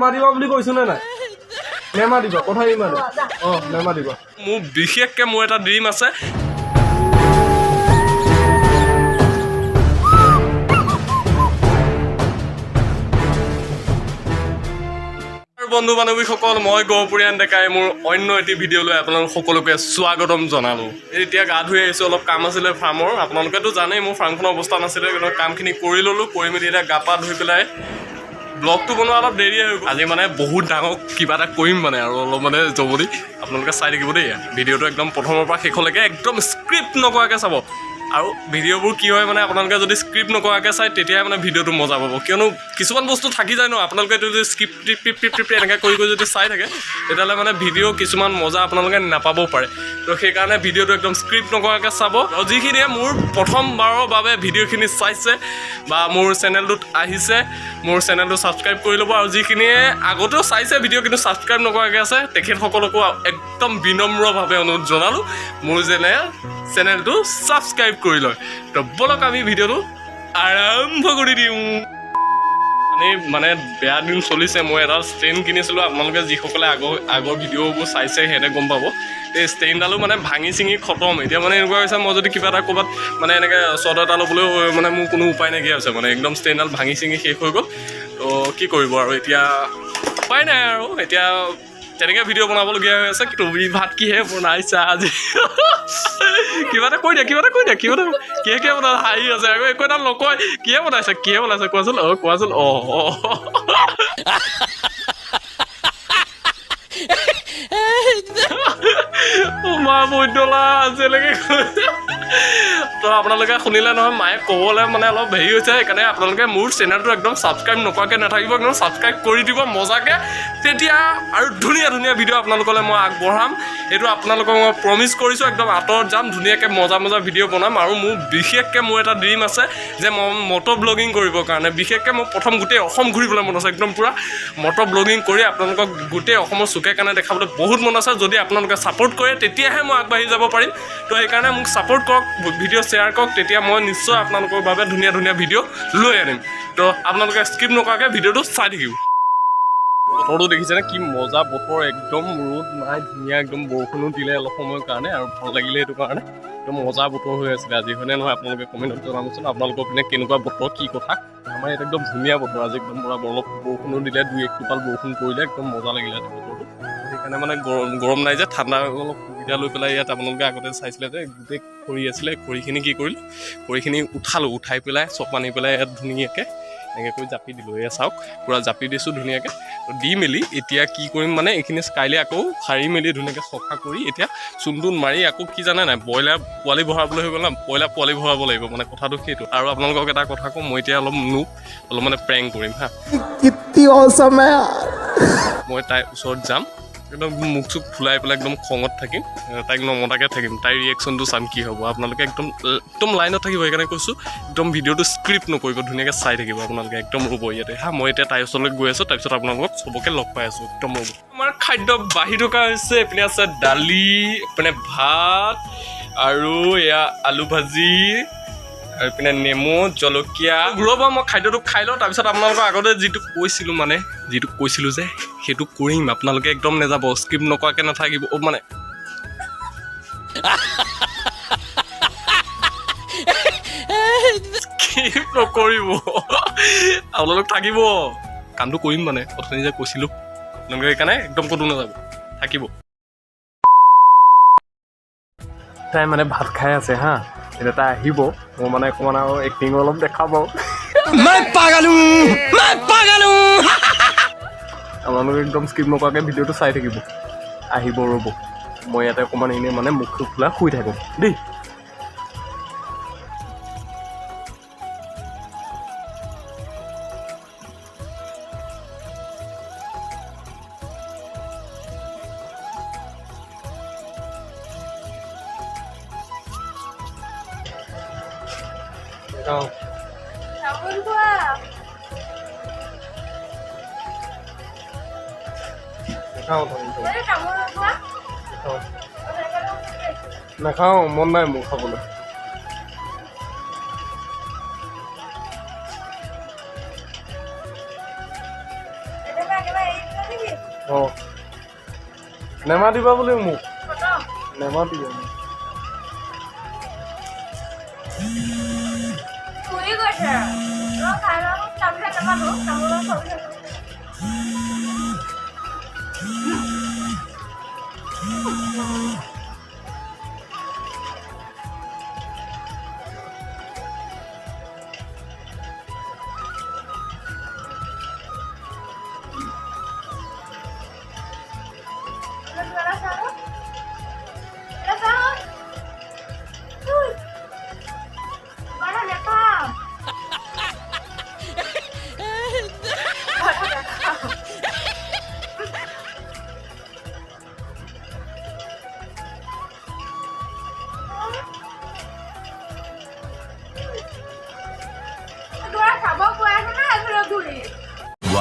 নেমাৰিবা বুলি কৈছোঁ নে নাই নেমাৰিবা কথা ইমানে নেমাৰিবা মোৰ বিশেষকৈ মোৰ এটা ড্ৰিম আছে বন্ধু বান্ধৱীসকল মই গহপুৰীয়ান ডেকাই মোৰ অন্য এটি ভিডিঅ'লৈ আপোনালোক সকলোকে স্বাগতম জনালোঁ এতিয়া গা ধুই আহিছোঁ অলপ কাম আছিলে ফাৰ্মৰ আপোনালোকেতো জানেই মোৰ ফাৰ্মখনৰ অৱস্থা নাছিলে কিন্তু কামখিনি কৰি ল'লোঁ কৰি মেলি এতিয়া গা পা ধুই পেলাই ব্লগটো বনোৱা অলপ দেৰি হৈ গ'ল আজি মানে বহুত ডাঙৰ কিবা এটা কৰিম মানে আৰু অলপ মানে জমনি আপোনালোকে চাই থাকিব দেই ভিডিঅ'টো একদম প্ৰথমৰ পৰা শেষলৈকে একদম স্ক্ৰিপ্ট নকৰাকৈ চাব আৰু ভিডিঅ'বোৰ কি হয় মানে আপোনালোকে যদি স্ক্ৰিপ্ট নকৰাকৈ চাই তেতিয়াই মানে ভিডিঅ'টো মজা পাব কিয়নো কিছুমান বস্তু থাকি যায় ন আপোনালোকে যদি স্ক্ৰিপ্ট টিপ এনেকৈ কৰি যদি চাই থাকে তেতিয়াহ'লে মানে ভিডিঅ' কিছুমান মজা আপোনালোকে নাপাবও পাৰে তো সেইকাৰণে ভিডিঅ'টো একদম স্ক্ৰিপ্ট নকৰাকৈ চাব আৰু যিখিনিয়ে মোৰ প্ৰথমবাৰৰ বাবে ভিডিঅ'খিনি চাইছে বা মোৰ চেনেলটোত আহিছে মোৰ চেনেলটো ছাবস্ক্ৰাইব কৰি ল'ব আৰু যিখিনিয়ে আগতেও চাইছে ভিডিঅ' কিন্তু ছাবস্ক্ৰাইব নকৰাকৈ আছে তেখেতসকলকো একদম বিনম্ৰভাৱে অনুৰোধ জনালোঁ মোৰ চেনেলটো ছাবস্ক্ৰাইব কৰি লয় তো বলক আমি ভিডিঅ'টো আৰম্ভ কৰি দিওঁ মানে বেয়া দিন চলিছে মই এটা ষ্টেণ্ড কিনিছিলোঁ আপোনালোকে যিসকলে আগৰ ভিডিঅ'বোৰ চাইছে সিহঁতে গম পাব এই ষ্টেণ্ডডালো মানে ভাঙি চিঙি খতম এতিয়া মানে এনেকুৱা হৈছে মই যদি কিবা এটা ক'ৰবাত মানে এনেকৈ শ্বট এটা ল'বলৈও মানে মোৰ কোনো উপায় নাইকিয়া হৈছে মানে একদম ষ্টেণ্ডডাল ভাঙি চিঙি শেষ হৈ গ'ল তো কি কৰিব আৰু এতিয়া উপায় নাই আৰু এতিয়া তেনেকৈ ভিডিঅ' বনাবলগীয়া হৈ আছে তুমি ভাত কিহে বনাইছা আজি কিবা এটা কৈ দিয়া কিহে বনাইছা হাঁহি আছে আকৌ একো এটা নকয় কিহে বনাইছা কোৱাচোন কোৱাচোন মা বৈদলা আজিলৈকে তো আপোনালোকে শুনিলে নহয় মায়ে ক'বলৈ মানে অলপ হেৰি হৈছে সেইকাৰণে আপোনালোকে মোৰ চেনেলটো একদম ছাবস্ক্ৰাইব নকৰাকৈ নাথাকিব একদম ছাবস্ক্ৰাইব কৰি দিব মজাকৈ তেতিয়া আৰু ধুনীয়া ধুনীয়া ভিডিঅ' আপোনালোকলৈ মই আগবঢ়াম এইটো আপোনালোকক মই প্ৰমিছ কৰিছোঁ একদম আঁতৰত যাম ধুনীয়াকৈ মজা ভিডিঅ' বনাম আৰু মোৰ বিশেষকৈ মোৰ এটা ড্ৰিম আছে যে মই মটৰ ব্লগিং কৰিবৰ কাৰণে বিশেষকৈ মই প্ৰথম গোটেই অসম ঘূৰিবলৈ মন আছে একদম পূৰা মটৰ ব্লগিং কৰি আপোনালোকক গোটেই অসমৰ চুকে কাণে দেখাবলৈ বহুত মন আছে যদি আপোনালোকে ছাপোৰ্ট কৰে তেতিয়াহে মই আগবাঢ়ি যাব পাৰিম তো সেইকাৰণে মোক ছাপোৰ্ট কৰক ভিডিঅ' শ্বেয়াৰ কৰক তেতিয়া মই নিশ্চয় আপোনালোকৰ বাবে ধুনীয়া ভিডিঅ' লৈ আনিম তো আপোনালোকে স্কিপ নকৰাকৈ ভিডিঅ'টো চাই থাকিব বতৰটো দেখিছেনে কি মজা বতৰ একদম ৰ'দ নাই ধুনীয়া একদম বৰষুণো দিলে অলপ সময়ৰ কাৰণে আৰু ভাল লাগিলে সেইটো কাৰণে একদম মজা বতৰ হৈ আছিলে আজি হয়নে নহয় আপোনালোকে কমেণ্টত জনাবচোন আপোনালোকৰ পিনে কেনেকুৱা বতৰ কি কথা আমাৰ ইয়াত একদম ধুনীয়া বতৰ আজি একদম পূৰা অলপ বৰষুণো দিলে 2-1 টোপাল বৰষুণ পৰিলে একদম মজা লাগিলে বতৰটো সেইকাৰণে মানে গৰম নাই যে ঠাণ্ডা অলপ সুবিধা লৈ পেলাই ইয়াত আপোনালোকে আগতে চাইছিলে যে গোটেই খৰি আছিলে খৰিখিনি কি কৰিলোঁ খৰিখিনি উঠাই পেলাই চব আনি পেলাই ইয়াত ধুনীয়াকৈ এনেকৈ কৰি জাপি দিলোঁ এয়া চাওক পূৰা জাপি দিছোঁ ধুনীয়াকৈ দি মেলি এতিয়া কি কৰিম মানে এইখিনি কাইলৈ আকৌ সাৰি মেলি ধুনীয়াকৈ চফা কৰি এতিয়া চূণ মাৰি আকৌ কি জানে নাই ব্ৰইলাৰ পোৱালি ভৰাবলৈ হৈ গ'ল না ব্ৰইলাৰ পোৱালি ভৰাব লাগিব মানে কথাটো সেইটো আৰু আপোনালোকক এটা কথা কওঁ মই এতিয়া অলপ মানে প্ৰেংক কৰিম হা মই তাইৰ ওচৰত যাম একদম মুখ চুখ ফুলাই পেলাই একদম খঙত থাকিম তাইক নমতাকৈ থাকিম তাইৰ ৰিয়েকশ্যনটো চাম কি হ'ব আপোনালোকে একদম লাইনত থাকিব সেইকাৰণে কৈছোঁ একদম ভিডিঅ'টো স্ক্ৰিপ্ট নকৰিব ধুনীয়াকৈ চাই থাকিব আপোনালোকে একদম ৰ'ব ইয়াতে হা মই এতিয়া তাইৰ ওচৰলৈ গৈ আছোঁ তাৰপিছত আপোনালোকক চবকে লগ পাই আছোঁ একদম ৰ'ব আমাৰ খাদ্য বাঢ়ি থকা হৈছে এইপিনে আছে দালি এইপিনে ভাত আৰু এয়া আলু ভাজি আৰু এইপিনে নেমু জলকীয়া ৰ'ব মই খাদ্যটো খাই লওঁ তাৰপিছত আপোনালোকক আগতে যিটো কৈছিলোঁ যে সেইটো কৰিম আপোনালোকে একদম নেযাব স্ক্ৰিপ্ট নকৰাকৈ নাথাকিব মানে স্ক্ৰিপ্ট নকৰিব আপোনালোক থাকিব কামটো কৰিম মানে অথনি যে কৈছিলোঁ আপোনালোকে সেইকাৰণে একদম ক'তো নাযাব থাকিব তাই মানে ভাত খাই আছে হা এতিয়া তাই আহিব মই মানে অকণমান আৰু এক্টিং অলপ দেখাব আপোনালোকে একদম স্কিপ নকৰাকৈ ভিডিঅ'টো চাই থাকিব আহিব ৰ'ব মই ইয়াতে অকণমান এনেই মানে মুখটো খোলা শুই থাকোঁ দেই নাখাওঁ মন নাই মোৰ খাবলৈ অঁ নেমাতিবা বুলি মোক নেমাতিবা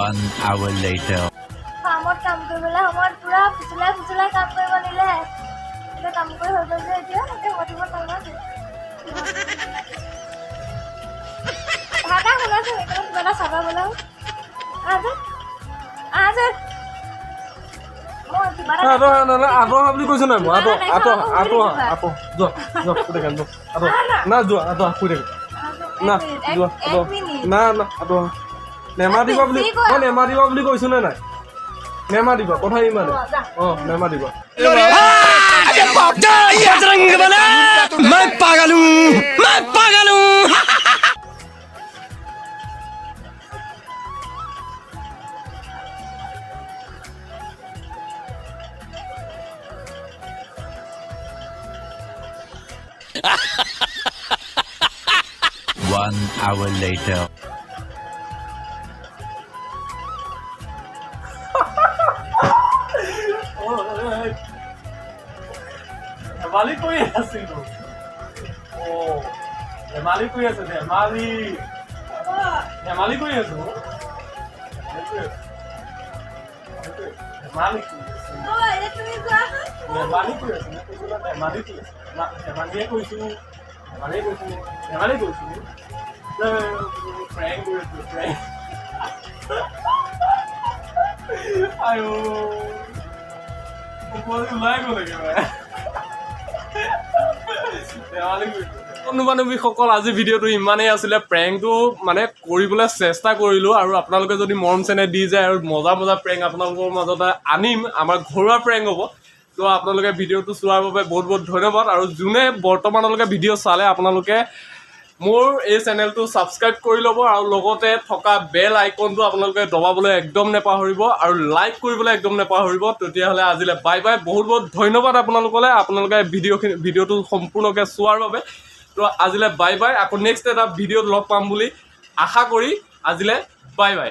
One hour later. ফাৰ্মত কাম কৰিবলৈ সময়ত পুৰা ফুচুলাই কাম কৰিব নিলে এতিয়া কাম কৰি হৈ গ'ল যে এতিয়া মতিব নালাগে ভাতা শুনাচোন এইকাৰণে কিবা এটা চাবা বোলে আহ আঁতৰা বুলি কৈছো নাই মই আঁতৰা না যোৱা আঁতৰা শুই থাকে না যোৱা না না আঁতৰা নেমাতিবা বুলি মই নেমাতিবা বুলি কৈছো নে নাই নেমাতিবা কথা ইমানে অঁ নেমাতিবা One hour later. ধেমালি কৰি আছিলো ধেমালি কৰি আছে ধেমালি কৰি আছো ধেমালিয়ে কৈছো প্ৰেং কৰি আছো প্ৰেং আয়ো ওলাই গ'ল একেবাৰে বন্ধু বান্ধৱীসকল আজি ভিডিঅ'টো ইমানেই আছিলে প্ৰেংকটো মানে কৰিবলৈ চেষ্টা কৰিলোঁ আৰু আপোনালোকে যদি মৰম চেনেহ দি যায় আৰু মজা প্ৰেংক আপোনালোকৰ মাজতে আনিম আমাৰ ঘৰুৱা প্ৰেংক হ'ব তো আপোনালোকে ভিডিঅ'টো চোৱাৰ বাবে বহুত বহুত ধন্যবাদ আৰু যোনে বৰ্তমানলৈকে ভিডিঅ' চালে আপোনালোকে মোৰ এই চেনেলটো ছাবস্ক্ৰাইব কৰি ল'ব আৰু লগতে থকা বেল আইকনটো আপোনালোকে দবাবলৈ একদম নেপাহৰিব আৰু লাইক কৰিবলৈ একদম নেপাহৰিব তেতিয়াহ'লে আজিলৈ বাই বাই বহুত বহুত ধন্যবাদ আপোনালোকলৈ আপোনালোকে ভিডিঅ'টো সম্পূৰ্ণকৈ চোৱাৰ বাবে তো আজিলৈ বাই বাই আকৌ নেক্সট এটা ভিডিঅ'ত লগ পাম বুলি আশা কৰি আজিলৈ বাই বাই